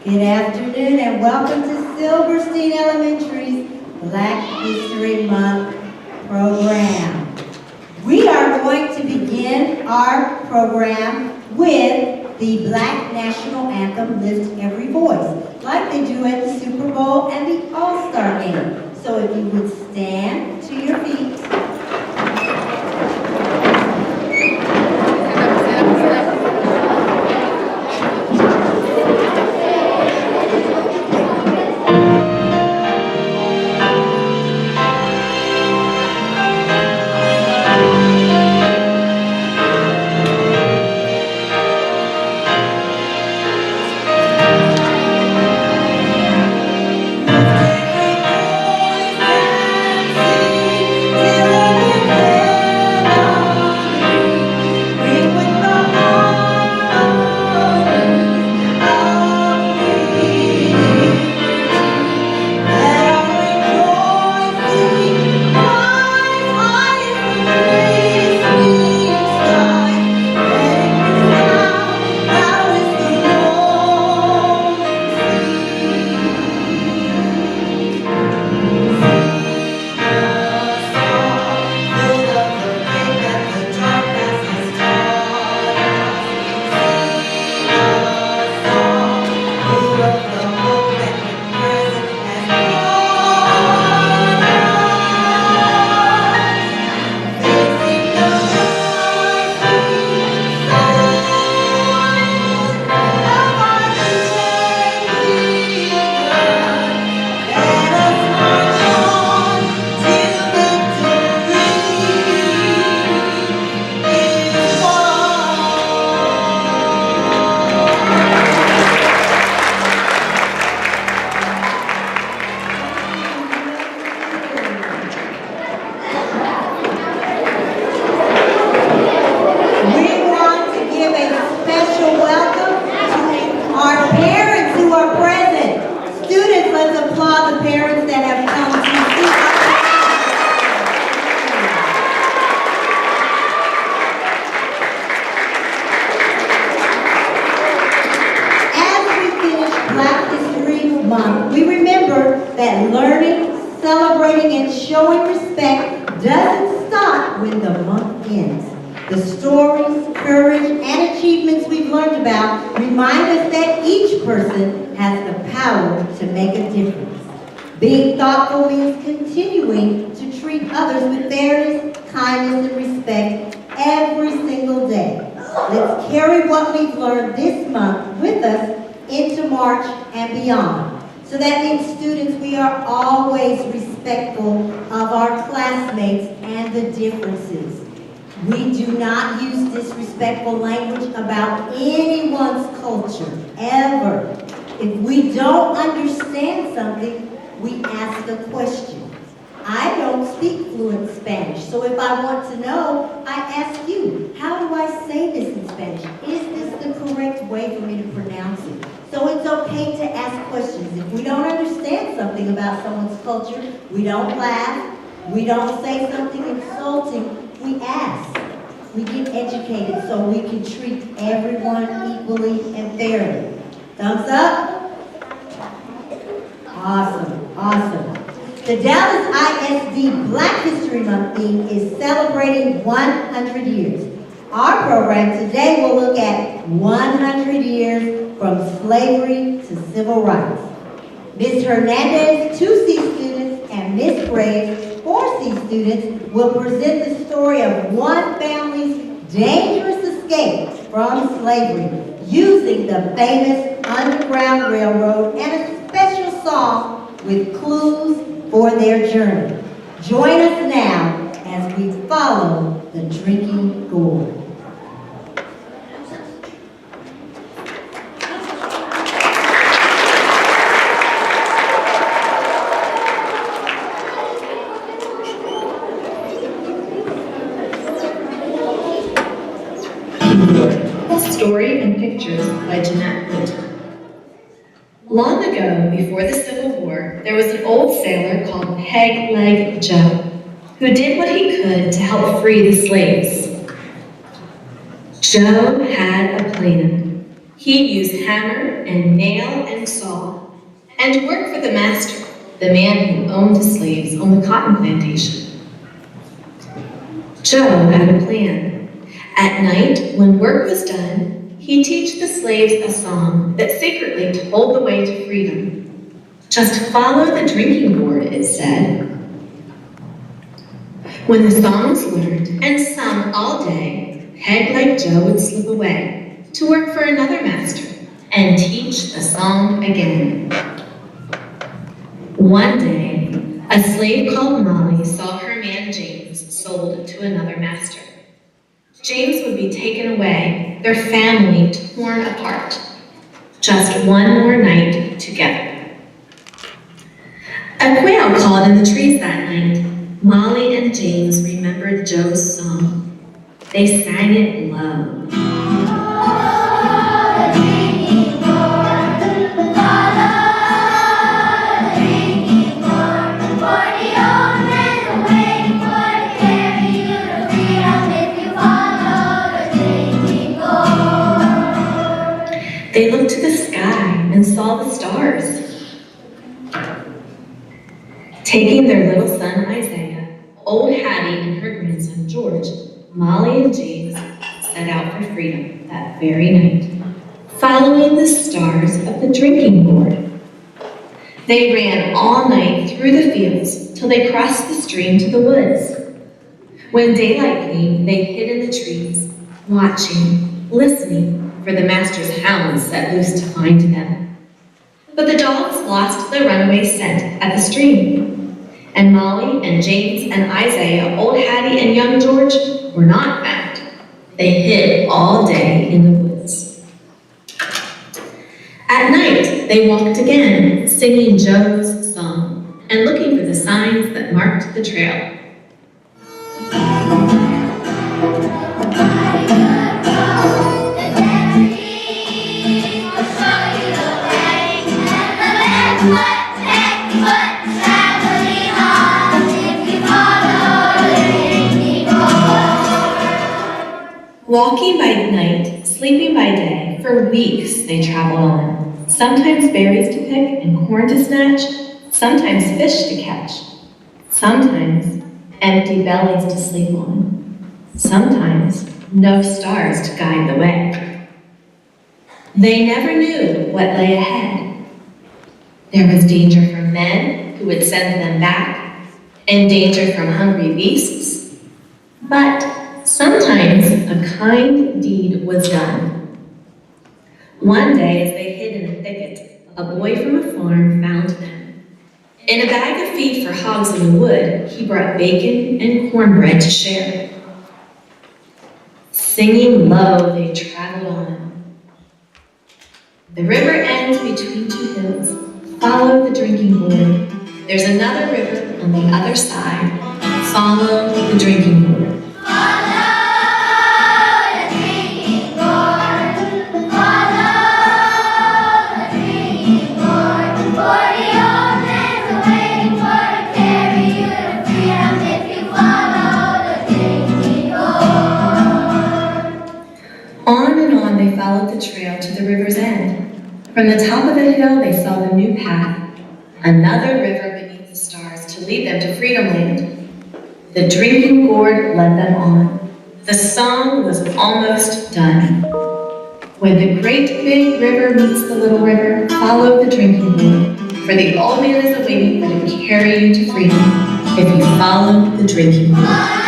Good afternoon and welcome to Silverstein Elementary's Black History Month program. We are going to begin our program with the Black National Anthem, Lift Every Voice, like they do at the Super Bowl and the All-Star Game. So if you would stand to your feet. Being thoughtful means continuing to treat others with fairness, kindness, and respect every single day. Let's carry what we've learned this month with us into March and beyond. So that means, students, we are always respectful of our classmates and the differences. We do not use disrespectful language about anyone's culture, ever. If we don't understand something, we ask a question. I don't speak fluent Spanish, so if I want to know, I ask you, how do I say this in Spanish? Is this the correct way for me to pronounce it? So it's okay to ask questions. If we don't understand something about someone's culture, we don't laugh, we don't say something insulting, we ask. We get educated so we can treat everyone equally and fairly. Thumbs up? Awesome, awesome. The Dallas ISD Black History Month theme is celebrating 100 years. Our program today will look at 100 years from slavery to civil rights. Ms. Hernandez, 2C students, and Ms. Graves, 4C students, will present the story of one family's dangerous escape from slavery using the famous Underground Railroad and a special song with clues for their journey. Join us now as we follow the drinking gourd. Story and Pictures by Jeanette Winter. Long ago, before the Civil War, there was an old sailor called Peg Leg Joe, who did what he could to help free the slaves. Joe had a plan. He used hammer and nail and saw and worked for the master, the man who owned the slaves on the cotton plantation. Joe had a plan. At night, when work was done, he'd teach the slaves a song that secretly told the way to freedom. Just follow the drinking gourd, it said. When the song was learned and sung all day, Peg like Joe would slip away to work for another master and teach the song again. One day, a slave called Molly saw her man James sold to another master. James would be taken away, their family torn apart. Just one more night together. A quail called in the trees that night. Molly and James remembered Joe's song. They sang it low. They looked to the sky and saw the stars. Taking their little son Isaiah, old Hattie and her grandson George, Molly and James set out for freedom that very night, following the stars of the drinking gourd. They ran all night through the fields till they crossed the stream to the woods. When daylight came, they hid in the trees, watching, listening for the master's hounds set loose to find them. But the dogs lost the runaway scent at the stream, and Molly and James and Isaiah, old Hattie and young George were not found. They hid all day in the woods. At night, they walked again, singing Joe's song and looking for the signs that marked the trail. Walking by night, sleeping by day, for weeks they traveled on. Sometimes berries to pick and corn to snatch, sometimes fish to catch, sometimes empty bellies to sleep on, sometimes no stars to guide the way. They never knew what lay ahead. There was danger from men who would send them back, and danger from hungry beasts. But sometimes a kind deed was done. One day, as they hid in a thicket, a boy from a farm found them. In a bag of feed for hogs in the wood, he brought bacon and cornbread to share. Singing low, they traveled on. The river ends between two hills. Follow the drinking gourd. There's another river on the other side. Follow the drinking gourd. On and on they followed the trail to the river's end. From the top of the hill they saw the new path, another river beneath the stars to lead them to Freedom Land. The drinking gourd led them on. The song was almost done. When the great big river meets the little river, follow the drinking gourd, for the old man is awaiting for to carry you to freedom if you follow the drinking gourd.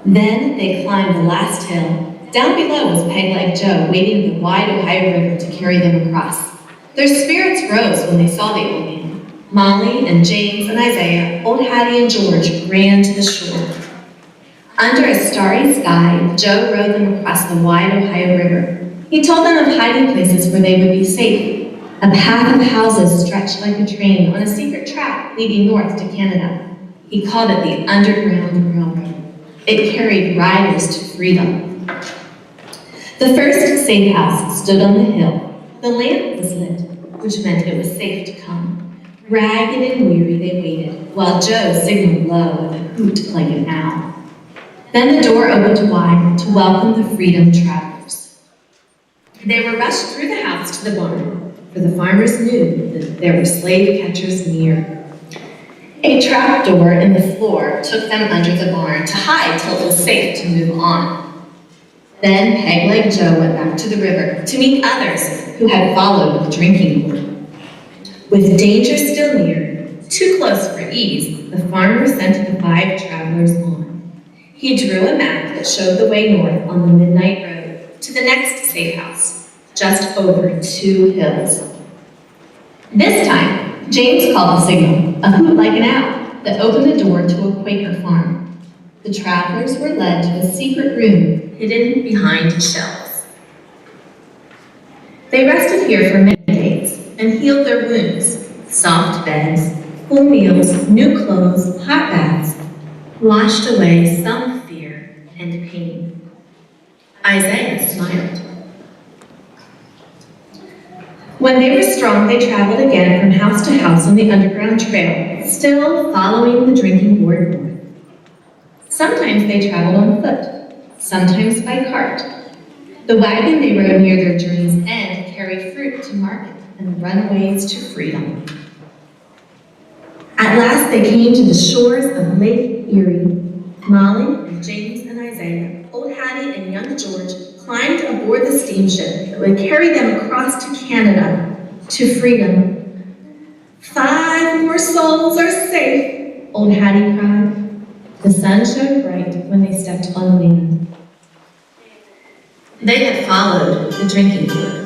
Then they climbed the last hill. Down below was Peg Leg Joe, waiting in the wide Ohio River to carry them across. Their spirits rose when they saw the old man. Molly and James and Isaiah, old Hattie and George ran to the shore. Under a starry sky, Joe rowed them across the wide Ohio River. He told them of hiding places where they would be safe. A path of houses stretched like a train on a secret track leading north to Canada. He called it the Underground Railroad. It carried riders to freedom. The first safe house stood on the hill. The lamp was lit, which meant it was safe to come. Ragged and weary they waited, while Joe signaled low with a hoot like an owl. Then the door opened wide to welcome the freedom travelers. They were rushed through the house to the barn, for the farmers knew that there were slave catchers near. A trap door in the floor took them under the barn to hide till it was safe to move on. Then Peg-Leg Joe went back to the river to meet others who had followed the drinking gourd. With danger still near, too close for ease, the farmer sent the 5 travelers on. He drew a map that showed the way north on the midnight road to the next safe house, just over 2 hills. This time, James called the signal, a hoot like an owl, that opened the door to a Quaker farm. The travelers were led to a secret room hidden behind shelves. They rested here for many days and healed their wounds. Soft beds, full meals, new clothes, hot baths washed away some fear and pain. Isaiah smiled. When they were strong, they traveled again from house to house on the underground trail, still following the drinking gourd north. Sometimes they traveled on foot, sometimes by cart. The wagon they rode near their journey's end carried fruit to market and runaways to freedom. At last they came to the shores of Lake Erie. Molly and James and Isaiah, old Hattie and young George climbed aboard the steamship that would carry them across to Canada, to freedom. 5 more souls are safe, old Hattie cried. The sun shone bright when they stepped on land. They had followed the drinking gourd.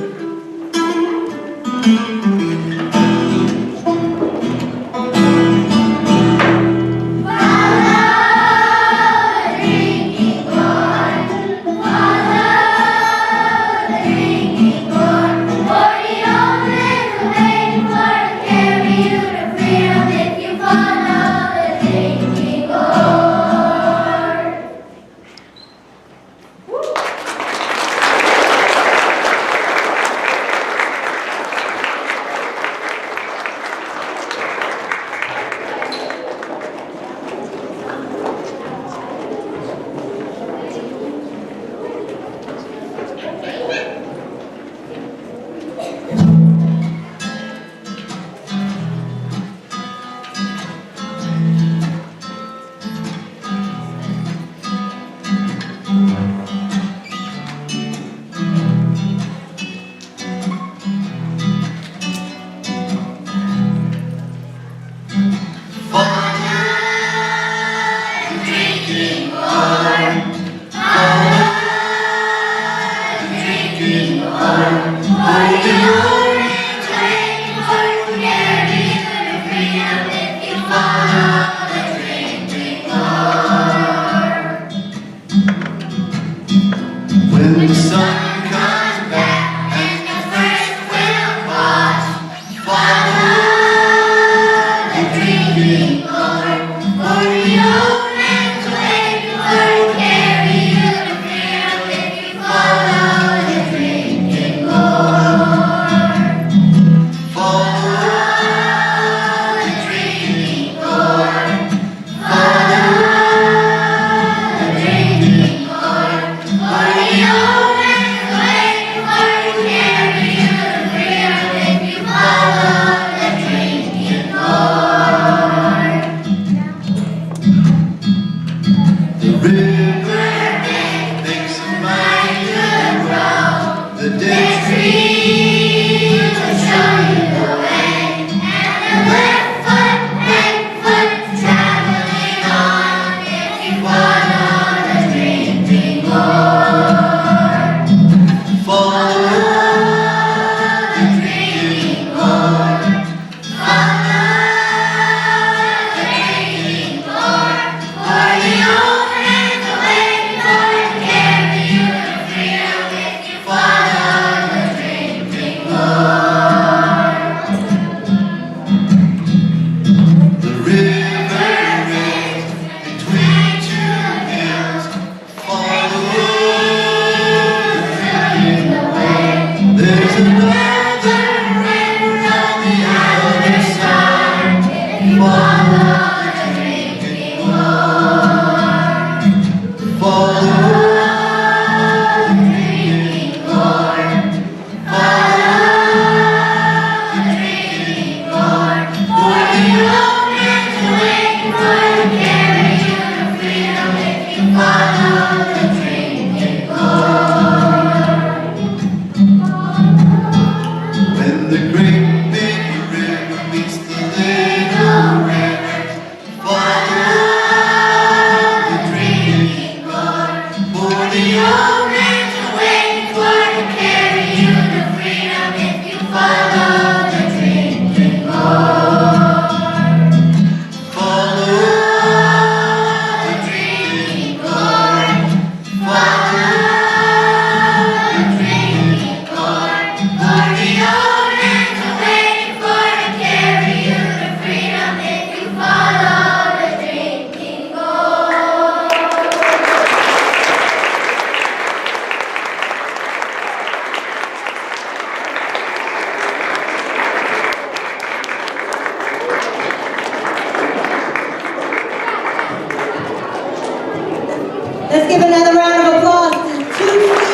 Let's give another round of applause to 2C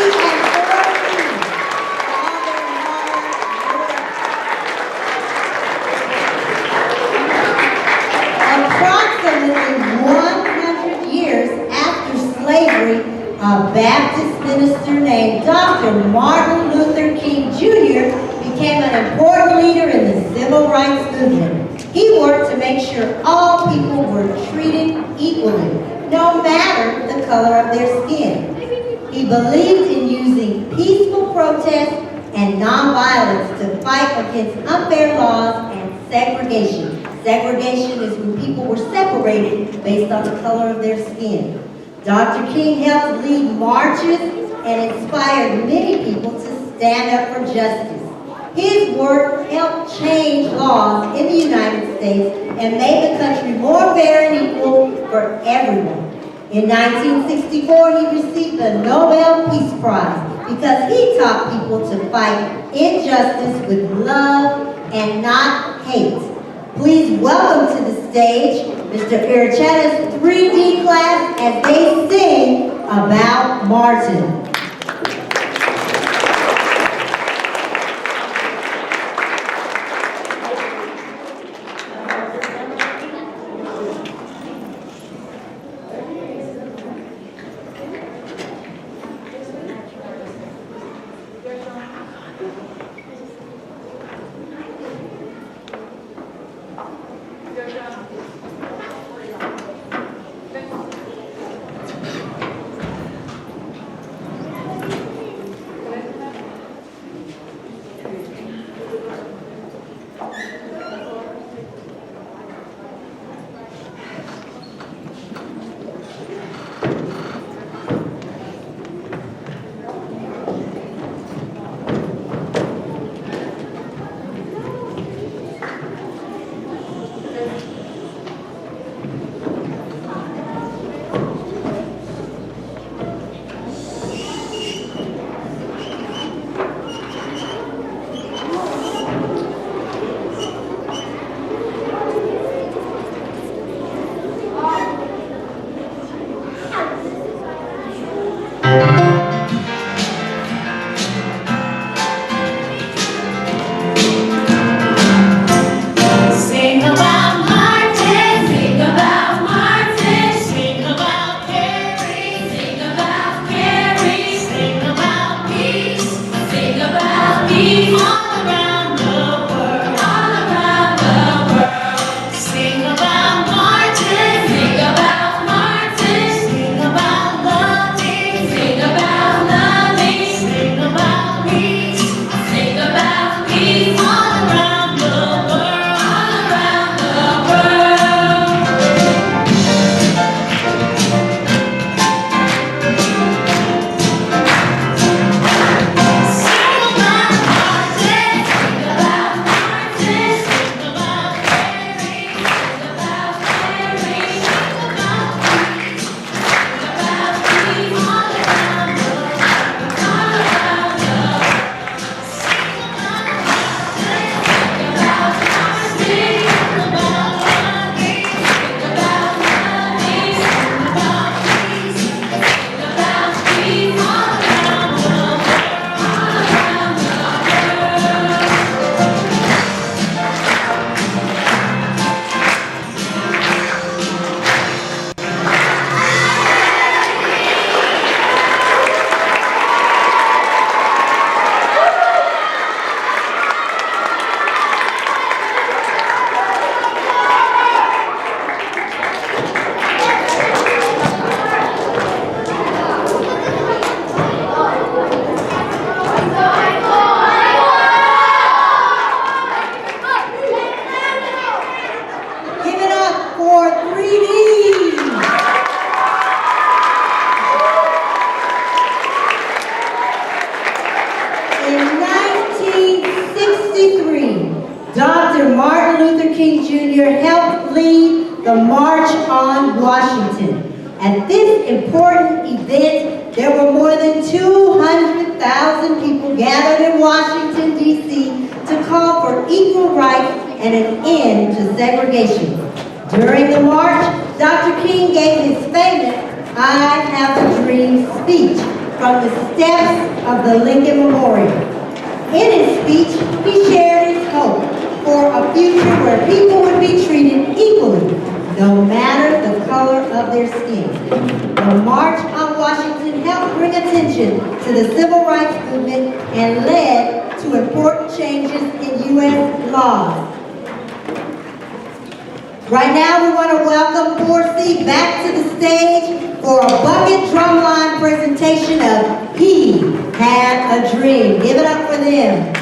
and 4C. Approximately 100 years after slavery, a Baptist minister named Dr. Martin Luther King Jr. became an important leader in the civil rights movement. He worked to make sure all people were treated equally, no matter the color of their skin. He believed in using peaceful protest and nonviolence to fight against unfair laws and segregation. Segregation is when people were separated based on the color of their skin. Dr. King helped lead marches and inspired many people to stand up for justice. His work helped change laws in the United States and made the country more fair and equal for everyone. In 1964, he received the Nobel Peace Prize because he taught people to fight injustice with love and not hate. Please welcome to the stage Mr. Iricheta's 3D class as they sing about Martin. King Jr. helped lead the March on Washington. At this important event, there were more than 200,000 people gathered in Washington, D.C. to call for equal rights and an end to segregation. During the march, Dr. King gave his famous "I Have a Dream" speech from the steps of the Lincoln Memorial. In his speech, he shared his hope for a future where people would be treated equally, no matter the color of their skin. The March on Washington helped bring attention to the civil rights movement and led to important changes in U.S. laws. Right now, we want to welcome 4C back to the stage for a bucket drumline presentation of "He Had a Dream." Give it up for them.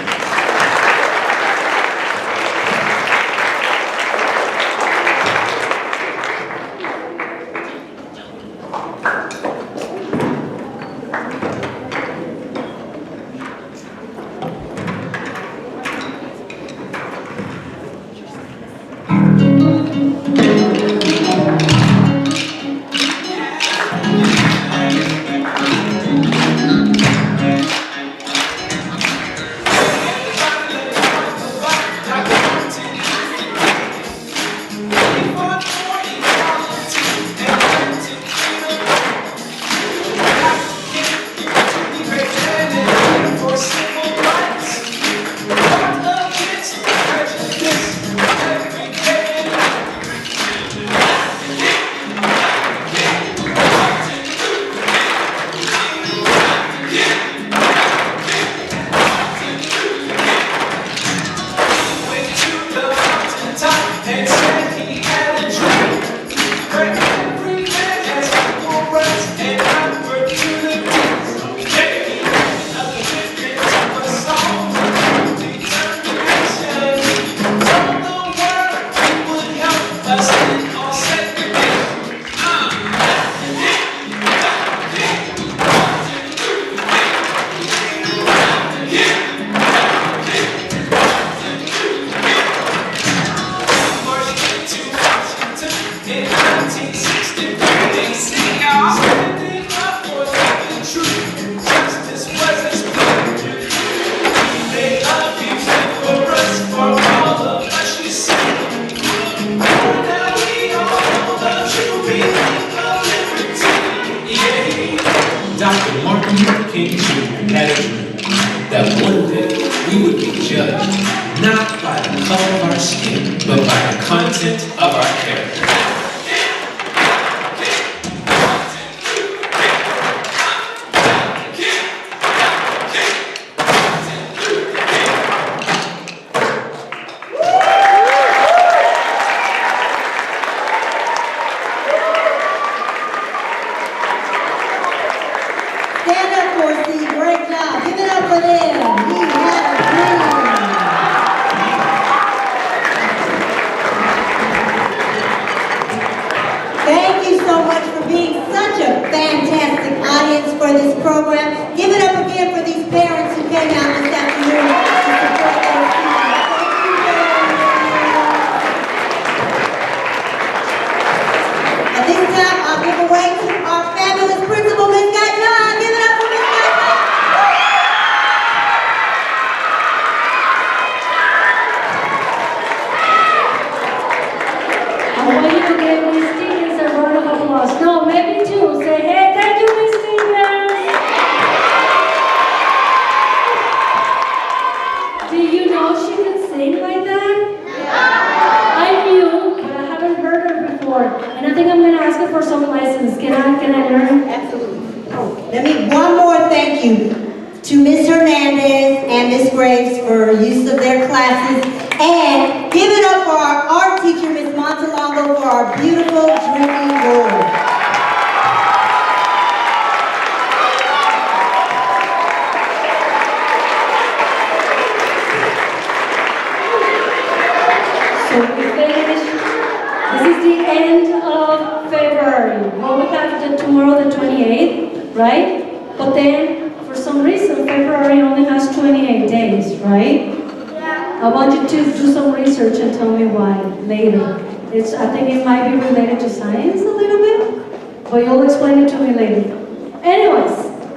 Tomorrow the 28th, right? But then, for some reason, February only has 28 days, right? Yeah. I want you to do some research and tell me why later. I think it might be related to science a little bit, but you'll explain it to me later. Anyways,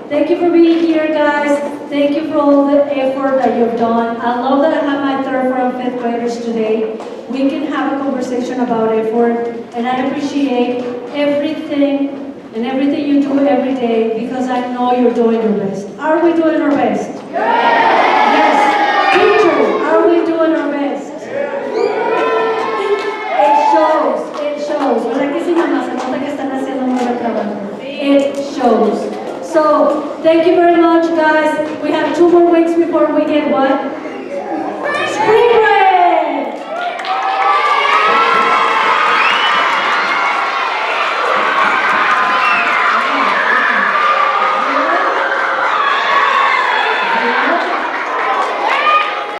thank you for being here, guys. Thank you for all the effort that you've done. I love that I have my third, fourth, and fifth graders today. We can have a conversation about effort, and I appreciate everything and everything you do every day because I know you're doing your best. Are we doing our best? Yeah!